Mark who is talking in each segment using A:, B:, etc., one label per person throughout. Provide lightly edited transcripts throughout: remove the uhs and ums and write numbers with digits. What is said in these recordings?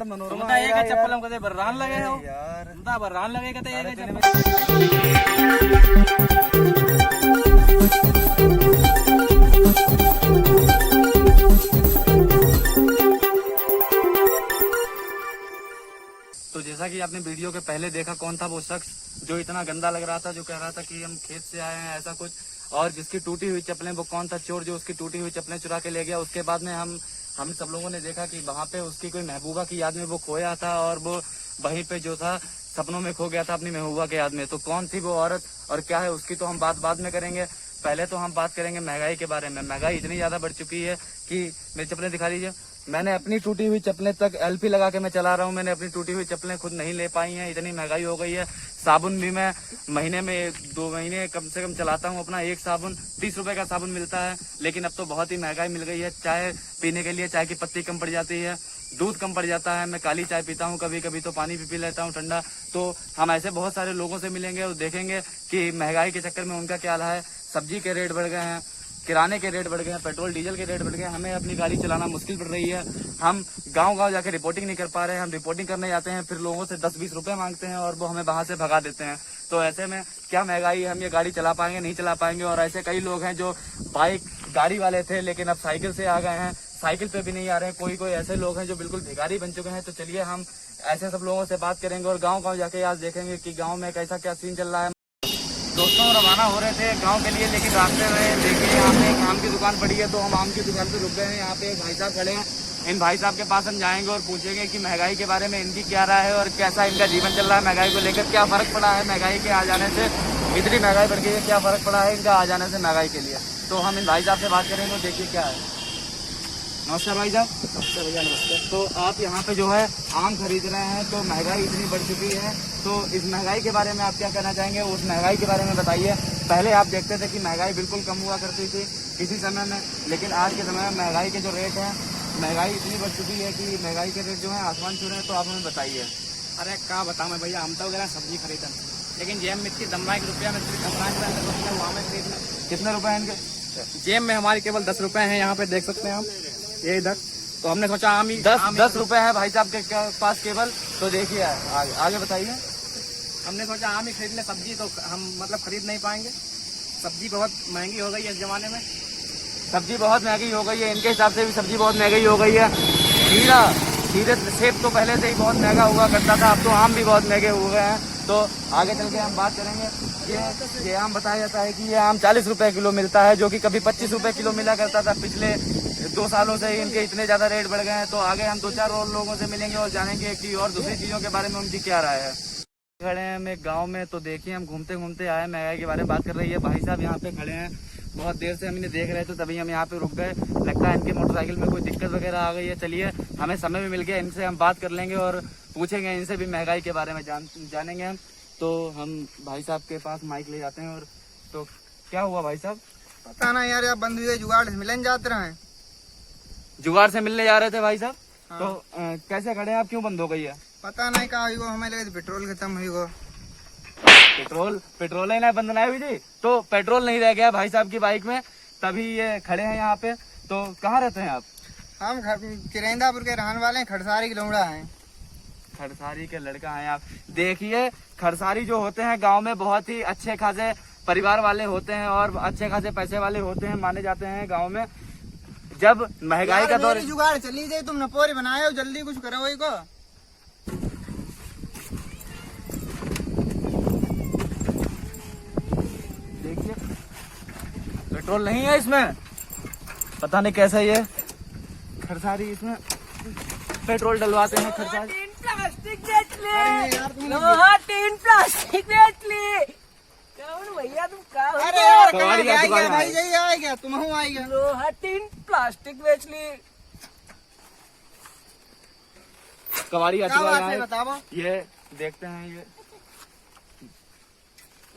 A: यार मनोरमा
B: चप्पल हम कदे बर्रान लगे हो
A: यार
B: बर्रान लगे कदे तो जैसा कि आपने वीडियो के पहले देखा, कौन था वो शख्स जो इतना गंदा लग रहा था, जो कह रहा था कि हम खेत से आए हैं ऐसा कुछ, और जिसकी टूटी हुई चप्पलें, वो कौन था चोर जो उसकी टूटी हुई चप्पलें चुरा के ले गया। उसके बाद में हम सब लोगों ने देखा कि वहाँ पे उसकी कोई महबूबा की याद में वो खोया था और वो वहीं पे जो था सपनों में खो गया था अपनी महबूबा के याद में। तो कौन थी वो औरत और क्या है उसकी तो हम बात बाद में करेंगे। पहले तो हम बात करेंगे महंगाई के बारे में। महंगाई इतनी ज्यादा बढ़ चुकी है कि मेरी चप्पलें दिखा लीजिए। मैंने अपनी टूटी हुई चप्पलें तक एलपी लगा के मैं चला रहा हूँ। मैंने अपनी टूटी हुई चप्पलें खुद नहीं ले पाई हैं, इतनी महंगाई हो गई है। साबुन भी मैं महीने में 2 महीने कम से कम चलाता हूँ अपना। एक साबुन 30 रुपए का साबुन मिलता है, लेकिन अब तो बहुत ही महंगाई मिल गई है। चाय पीने के लिए चाय की पत्ती कम पड़ जाती है, दूध कम पड़ जाता है। मैं काली चाय पीता हूँ कभी कभी, तो पानी भी पी लेता हूँ ठंडा। तो हम ऐसे बहुत सारे लोगों से मिलेंगे और देखेंगे कि महंगाई के चक्कर में उनका क्या हाल है। सब्जी के रेट बढ़ गए हैं, किराने के रेट बढ़ गए हैं, पेट्रोल डीजल के रेट बढ़ गए हैं। हमें अपनी गाड़ी चलाना मुश्किल पड़ रही है। हम गांव-गांव जाके रिपोर्टिंग नहीं कर पा रहे हैं। हम रिपोर्टिंग करने जाते हैं, फिर लोगों से 10-20 रुपए मांगते हैं और वो हमें वहां से भगा देते हैं। तो ऐसे में क्या महंगाई है, हम ये गाड़ी चला पाएंगे नहीं चला पाएंगे। और ऐसे कई लोग हैं जो बाइक गाड़ी वाले थे लेकिन अब साइकिल से आ गए हैं, साइकिल पे भी नहीं आ रहे हैं। कोई ऐसे लोग हैं जो बिल्कुल भिखारी बन चुके हैं। तो चलिए हम ऐसे सब लोगों से बात करेंगे और गाँव-गाँव जाके आज देखेंगे कि गाँव में कैसा क्या सीन चल रहा है। दोस्तों रवाना हो रहे थे गांव के लिए, लेकिन रास्ते में देखिए यहाँ पे एक आम की दुकान पड़ी है, तो हम आम की दुकान पे रुक गए हैं। यहाँ पे एक भाई साहब खड़े हैं, इन भाई साहब के पास हम जाएंगे और पूछेंगे कि महंगाई के बारे में इनकी क्या राय है और कैसा इनका जीवन चल रहा है। महंगाई को लेकर क्या फर्क पड़ा है महंगाई के आ जाने से, इतनी महंगाई बढ़ गई है, क्या फर्क पड़ा है इनका आ जाने से महंगाई के लिए। तो हम इन भाई साहब से बात करेंगे, देखिए क्या है। नमस्कार भाई साहब। नमस्कार भैया। नमस्कार। तो आप यहाँ पे जो है आम खरीद रहे हैं, तो महंगाई इतनी बढ़ चुकी है, तो इस महंगाई के बारे में आप क्या कहना चाहेंगे, उस महंगाई के बारे में बताइए। पहले आप देखते थे कि महंगाई बिल्कुल कम हुआ करती थी किसी समय में, लेकिन आज के समय में महंगाई के जो रेट हैं, महंगाई इतनी बढ़ चुकी है कि महंगाई के रेट जो है आसमान छू रहे हैं। तो आप हमें बताइए।
C: अरे क्या बताऊँ मैं भैया, हम तो वगैरह सब्जी खरीदन, लेकिन जेब में इतनी दम्मा 1 रुपया में वहाँ में खरीदना।
A: कितने रुपए हैं इनके?
C: जेब में हमारी केवल 10 रुपए हैं, यहाँ पे देख सकते हैं हम, ये इधर। तो हमने सोचा आम ही
A: 10 रुपए है भाई साहब के पास केवल। तो देखिए आगे बताइए।
C: हमने सोचा आम ही खरीद ले, सब्जी तो हम मतलब खरीद नहीं पाएंगे, सब्जी बहुत महंगी हो गई है इस जमाने में।
A: सब्जी बहुत महंगी हो गई है, इनके हिसाब से भी सब्जी बहुत महंगी हो गई है। खीरे सेब तो पहले से ही बहुत महंगा हुआ करता था, अब तो आम भी बहुत महंगे हो गए हैं। तो आगे चल के हम बात करेंगे। ये आम बताया जाता है कि ये आम 40 रुपए किलो मिलता है, जो कि कभी 25 रुपए किलो मिला करता था। पिछले 2 सालों से इनके इतने ज्यादा रेट बढ़ गए हैं। तो आगे हम 2-4 और लोगों से मिलेंगे और जानेंगे कि और दूसरी चीजों के बारे में उनकी क्या राय है। खड़े हैं हम एक गाँव में, तो देखिए हम घूमते घूमते आए, महंगाई के बारे में बात कर रही है। भाई साहब यहाँ पे खड़े हैं, बहुत देर से हम इन्हें देख रहे थे, तभी हम यहाँ पे रुक गए। लगता है इनकी मोटरसाइकिल में कोई दिक्कत वगैरह आ गई है। चलिए हमें समय भी मिल गया, इनसे हम बात कर लेंगे और पूछेंगे इनसे भी महंगाई के बारे में जानेंगे हम। तो हम भाई साहब के पास माइक ले जाते हैं। और तो क्या हुआ भाई साहब?
D: पता ना यार, या बंद हुए जुगाड़ मिलन जाते रहे।
A: जुगाड़ से मिलने जा रहे थे भाई साहब।
D: हाँ।
A: तो कैसे खड़े हैं आप, क्यों बंद हो गई है?
D: पता नहीं कहा हुई, हमें लगे पेट्रोल खत्म हुई गो।
A: पेट्रोल ही ना बंद नहीं हुई थी, तो पेट्रोल नहीं रह गया भाई साहब की बाइक में, तभी ये खड़े हैं यहाँ पे। तो कहाँ रहते हैं आप?
D: हम किरंदापुर के रहने वाले हैं, खड़सारी के लोमड़ा हैं।
A: खड़सारी के लड़का हैं आप। देखिए खड़सारी जो होते हैं गांव में बहुत ही अच्छे खासे परिवार वाले होते हैं और अच्छे खासे पैसे वाले होते हैं, माने जाते हैं गांव में। जब महंगाई का दौर,
D: जुगाड़ चली जाए, तुम नपोरी बनाए हो, जल्दी कुछ करो को।
A: देखिए पेट्रोल नहीं है इसमें, पता नहीं कैसा ये खड़सारी इसमें पेट्रोल डलवाते हैं। खड़सारी
B: प्लास्टिक लोहा टीन प्लास्टिक भैया तुम क्या
D: अरे यार
A: कबाड़ी का दुकान
D: भाई यही आएगा, तुम हूँ आएगा।
B: लोहा टीन प्लास्टिक बेच ली।
A: कबाड़ी
D: क्या बात है बताओ।
A: ये देखते हैं ये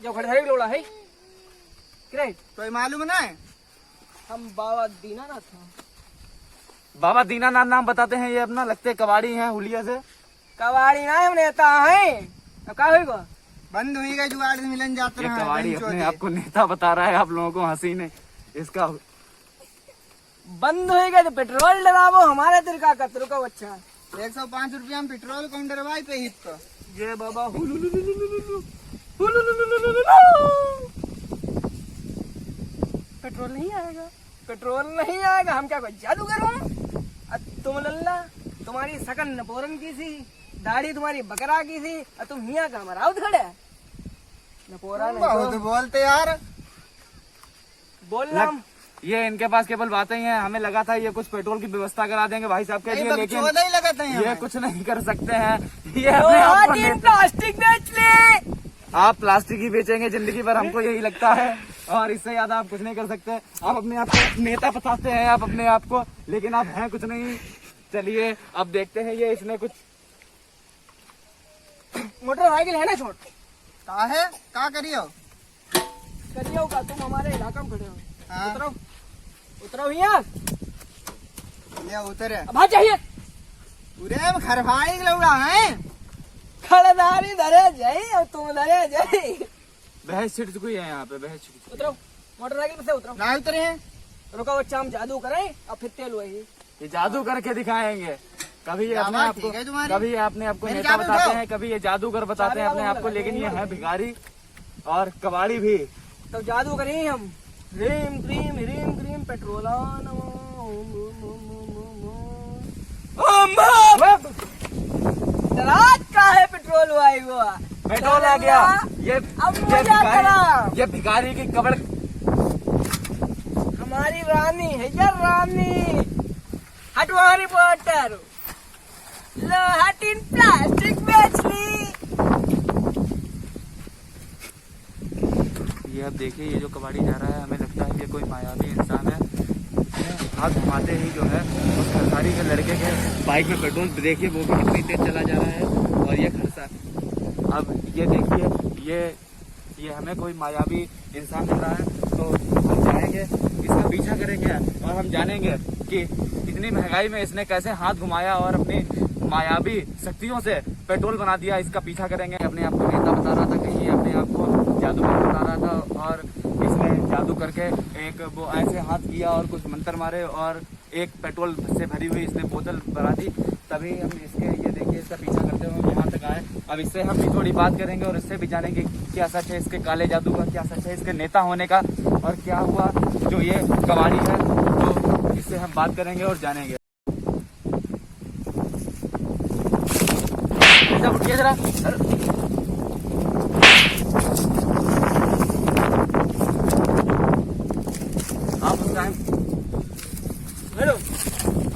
B: जो खड़े लोड़ा है
D: तो मालूम ना है,
B: हम बाबा दीनानाथ हैं।
A: बाबा दीनानाथ नाम बताते हैं ये अपना, लगते कबाड़ी हैं हुलिया से।
B: कबाड़ी ना हम नेता है, क्या होगा?
D: बंद हुई गई जुगाड़ से मिलन जाते
A: ये
D: रहे।
A: कबाड़ी अपने आपको नेता बता रहा है, आप लोगों को हंसी नहीं इसका।
B: बंद हो गए तो पेट्रोल डलावो, हमारे दिल का कतरू का बच्चा।
D: 105 रुपया में पेट्रोल कौन डरवाई पे हित को।
C: ये बाबा पेट्रोल नहीं आएगा, पेट्रोल नहीं आएगा। हम क्या कोई जादूगर हो? तुम लल्ला, तुम्हारी सकन नपोरन की थी, दाढ़ी तुम्हारी बकरा की थी, और तुम हिया का मराउत खड़े नपोरा नहीं
D: बहुत
C: तो
D: बोलते यार।
C: बोल रहा हूं।
A: ये इनके पास केवल बातें ही हैं। हमें लगा था ये कुछ पेट्रोल की व्यवस्था करा देंगे भाई साहब के लिए, लेकिन
D: 14 ही लगाते हैं
A: ये
D: हमें।
A: कुछ नहीं कर सकते हैं। ये अपने आप को नेता-
C: प्लास्टिक बेच ले।
A: आप प्लास्टिक ही बेचेंगे जिंदगी भर, हमको यही लगता है, और इससे ज्यादा आप कुछ नहीं कर सकते। आप अपने आप को नेता बताते हैं आप अपने आप को, लेकिन आप हैं कुछ नहीं। चलिए अब देखते हैं ये इसने कुछ
C: मोटरसाइकिल है ना छोट,
D: का है का करियो।
C: करियो का तुम हमारे इलाका में खड़े हो।
D: हाँ।
C: उतरो, उतरो हिया।
D: ये उतरे
C: अब आ चाहिए
D: पूरे में खरवाई लौड़ा है।
C: खड़दारी धरे जाई और तुम धरे जाई।
A: बहस छिड़ चुकी है यहाँ पे, बहस छिड़ चुकी
C: उतरो मोटरसाइकिल से उतरो।
D: ना उतरे हैं।
C: रुको बच्चा हम जादू करें और फिर तेल वही।
A: है। ये जादू करके दिखाएंगे। कभी ये
D: क्या
A: अपने
D: बात
A: आप को
D: ठीक है तुम्हारी।
A: कभी ये अपने आप को
D: मेरी
A: नेता
D: चाबी
A: बताते
D: उठाओ।
A: हैं, कभी ये जादूगर बताते हैं अपने आप को, लेकिन ये है भिखारी और कबाड़ी भी।
C: तो जादू करें हम। ह्रीम क्रीम पेट्रोल ऑन। रात का है पेट्रोल हुआ हुआ।
A: पेट्रोल आ गया।
C: अब मजा करा।
A: ये भिखारी की कब्र।
C: हमारी रानी है यार रानी। हटवा रिपोर्टर लो हटिन प्लास्टिक बेच ली।
A: ये अब देखिए, ये जो कबाड़ी जा रहा है, हमें लगता है ये कोई मायावी इंसान है। हाथ घुमाते ही जो है उस खरसारी के लड़के के बाइक में पेट्रोल देखिए, वो भी कितनी तेज चला जा रहा है। और ये खरसा, अब ये देखिए, ये हमें कोई मायावी इंसान मिल रहा है। तो हम जाएंगे, इसका पीछा करेंगे और हम जानेंगे कि इतनी महंगाई में इसने कैसे हाथ घुमाया और अपनी मायावी शक्तियों से पेट्रोल बना दिया। इसका पीछा करेंगे। अपने आप को नेता बता रहा था, कहीं ये अपने आप को जादूगर बता रहा था, और इसने जादू करके एक वो ऐसे हाथ किया और कुछ मंत्र मारे और एक पेट्रोल से भरी हुई इसने बोतल बना दी। तभी हम इसके, ये देखिए, इसका पीछा करते हुए यहाँ तक आए। अब इससे हम भी थोड़ी बात करेंगे और इससे भी जानेंगे क्या सच है इसके काले जादू का, क्या सच है इसके नेता होने का, और क्या हुआ जो ये कबाड़ी है। तो इससे हम बात करेंगे और जानेंगे। उठिए जरा।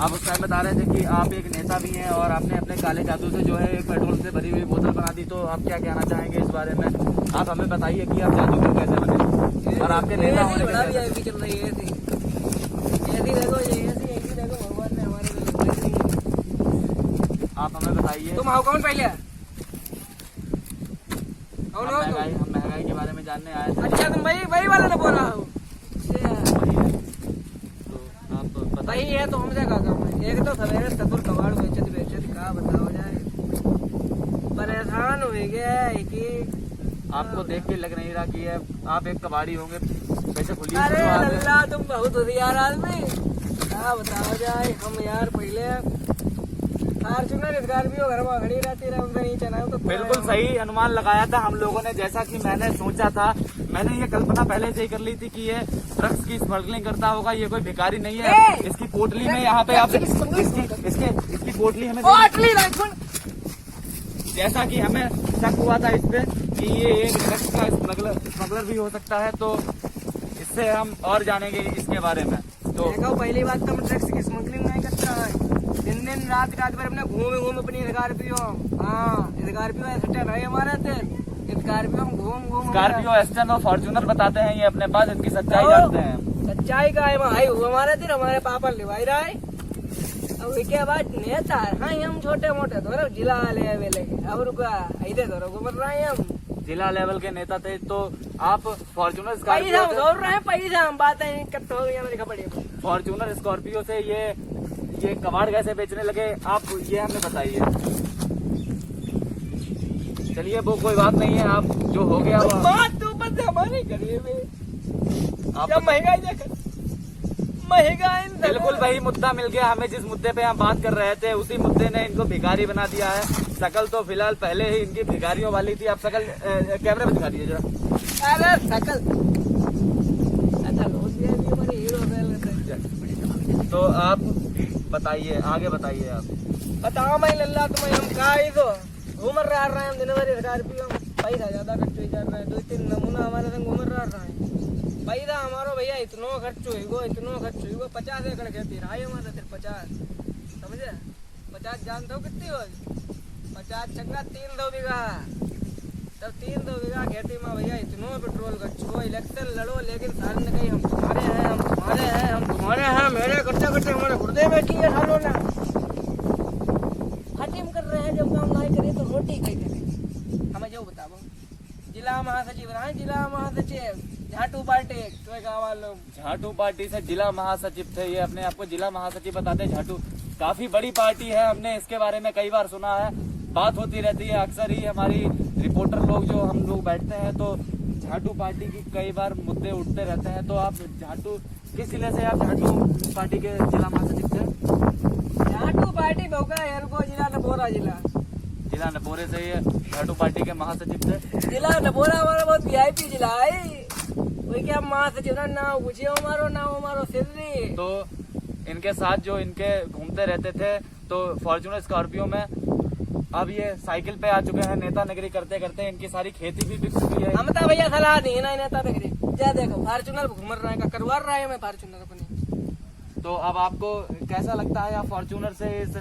A: आप उस टाइम बता रहे थे कि आप एक नेता भी हैं और आपने अपने काले जादू से जो है एक पेट्रोल से भरी हुई बोतल बना दी। तो आप क्या कहना चाहेंगे इस बारे में? आप हमें बताइए कि आप जादूगर कैसे बने और आपके नेता होने के कैसे?
C: चल रही है ऐसी देखो, ये ऐसी देखो, भगवान ने हमारे लिए।
A: आप हमें बताइए।
C: तुम आओ कौन पहले? कौन हो तुम?
A: हम महंगाई के बारे में जानने आए थे।
C: अच्छा तुम वही वाला ना बोल रहा हो।
A: तो आप बताइए।
C: भाई है तो हमसे का काम है। एक तो सवेरे सतुर कबाड़ बेचत का बताओ जाए। परेशान हो गया है कि
A: आपको देख के लग नहीं रहा कि ये आप एक कबाड़ी होंगे। वैसे खुली
C: अरे अल्लाह तुम बहुत होशियार आदमी। क्या बताओ जाए। हम यार पहले फॉर्च्यूनर स्कॉर्पियो घर में खड़ी रहती रहे, उनसे नीचे ना तो
A: बिल्कुल सही अनुमान लगाया था हम लोगों ने। जैसा कि मैंने सोचा था, मैंने ये कल्पना पहले से ही कर ली थी कि ये ड्रग्स की स्मगलिंग करता होगा। ये कोई भिखारी नहीं है। इसकी पोटली में यहाँ पे आप इसकी पोटली हमें जैसा कि हमें शक हुआ था इस पे कि ये एक ड्रग्स का स्मगलर भी हो सकता है। तो इससे हम और जानेंगे इसके बारे में। तो
C: देखो पहली बात तो हम ड्रग्स की स्मगलिंग नहीं करता है। दिन रात भर अपने घूम अपनी स्कॉर्पियो। हाँ स्कॉर्पियो एस्टन है हमारे थे। स्कॉर्पियो हम घूम
A: स्कॉर्पियो एस्टन और फॉर्च्यूनर बताते हैं ये अपने पास। इनकी सच्चाई जानते हैं।
C: सच्चाई का है भाई हमारे थे, हमारे पापा निभाई रहा है। अब इसके बाद नेता हाँ हम छोटे मोटे थोड़ा जिला लेवल अब रुका ऐसे थोड़ा घूम रहे हैं। हम
A: जिला लेवल के नेता थे। तो आप फॉर्च्यूनर
C: पैसा
A: स्कॉर्पियो
C: हम दौड़ रहे हैं। पैसा हम बातें कट हो गई लिखा पड़ी।
A: फॉर्च्यूनर स्कॉर्पियो से ये कबाड़ कैसे बेचने लगे, आप ये हमें बताइए। चलिए वो कोई बात नहीं है। आप जो हो गया वो
C: बात तो ऊपर से हमारी करिए
A: आप
C: जब महंगाई देखा महंगा इन
B: बिल्कुल वही मुद्दा मिल गया हमें, जिस मुद्दे पे हम बात कर रहे थे उसी मुद्दे ने इनको भिखारी बना दिया है। शकल तो फिलहाल पहले ही इनकी भिखारियों वाली थी, अब शकल कैमरे में दिखा दीजिए जरा।
C: अरे शकल शकल होती है ये हमारी हीरो रेल।
B: तो आप बताइए, आगे बताइए आप।
C: बताओ मैं लल्ला तुम्हें हम का ही तो घूम रहा है हम दिन भर स्कॉर्पियो पैसा ज्यादा खर्च हो जा रहा है। 2-3 नमूना हमारे संग घूम रहा है पैसा हमारो भैया इतनो खर्च होगा 50 एकड़ खेती रहा है हमारा सिर्फ 50 समझे 50 जानते हो कितनी हो 50 छक्का 300 बीघा तब 300 बीघा खेती में भैया इतनो पेट्रोल खर्च हो। इलेक्शन लड़ो लेकिन साल ने कही हम तुम्हारे हैं हम तुम्हारे हैं हम तुम्हारे हैं मेरे करते करते हमारे गुर्दे बैठी है सालों ने हटिम कर रहे हैं। जब काम नहीं करे तो रोटी कहीं करेंगे हमें जो बताओ। जिला महासचिव रहा जिला महासचिव झाटू पार्टी तो गाँव लोग
B: झाटू पार्टी से जिला महासचिव थे, ये अपने आपको जिला महासचिव बताते हैं। झाटू काफी बड़ी पार्टी है, हमने इसके बारे में कई बार सुना है, बात होती रहती है अक्सर ही हमारी रिपोर्टर लोग जो हम लोग बैठते हैं तो झाटू पार्टी की कई बार मुद्दे उठते रहते हैं। तो आप झाटू किस जिले से आप झाटू पार्टी के जिला महासचिव थे?
C: झाटू पार्टी भोगा एरको जिला नपोरा
B: जिला नपोरे से ये झाटू पार्टी के महासचिव थे।
C: जिला नपोरा हमारा बहुत वीआईपी जिला है वही क्या महासचिव ना पूछिए हमारो सिद्धि।
B: तो इनके साथ जो इनके घूमते रहते थे तो फॉर्च्यूनर स्कॉर्पियो में अब ये साइकिल पे आ चुके हैं। नेता नगरी करते करते इनकी सारी खेती भी बिक चुकी है।
C: हम तो भैया सलाह नहीं ना नेता नगरी जा देखो फॉर्च्यूनर घूम रहा है करवा रहा है मैं फॉर्च्यूनर अपनी।
B: तो अब आपको कैसा लगता है, आप फॉर्च्यूनर से इस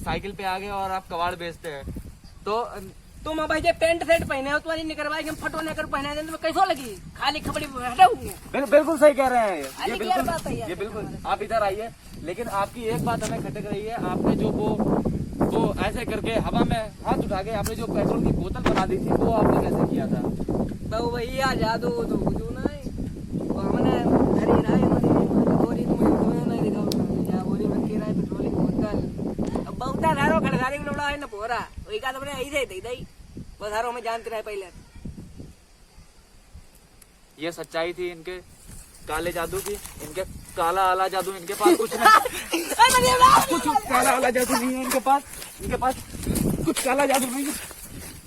B: साइकिल पे आ गए और आप कबाड़ बेचते हैं तो
C: तुम अब भाई पेंट शर्ट पहने हो तुम्हारी निकरवाई हम फटो नेकर पहना दें तो कैसो लगी खाली खपड़ी हटाऊंगे।
B: बिल्कुल सही कह रहे हैं ये
C: अरे यार बात है यार।
B: ये बिल्कुल आप इधर आइए। लेकिन आपकी एक बात हमें खटक रही है, आपने जो वो ऐसे करके हवा में हाथ उठा के आपने जो पेट्रोल की बोतल बना दी थी वो आपने कैसे किया था?
C: तो भैया जादू तो जो नहीं वो हमने धरी रहा है बोरी तुम्हें नहीं दिखाऊंगा क्या बोरी में रखी रहा है पेट्रोल की बोतल। अब बहुत धारो खड़गारी में लोड़ा है ना पोरा वही का तुमने ऐसे दे दई बस हारो में जानते रहे पहले।
B: ये सच्चाई थी इनके काले जादू की, इनके काला आला जादू इनके पास कुछ नहीं, कुछ काला आला जादू नहीं है इनके पास कुछ काला जादू नहीं है।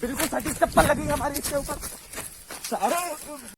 B: बिल्कुल सटीक चप्पल लगी हमारी इसके ऊपर सारे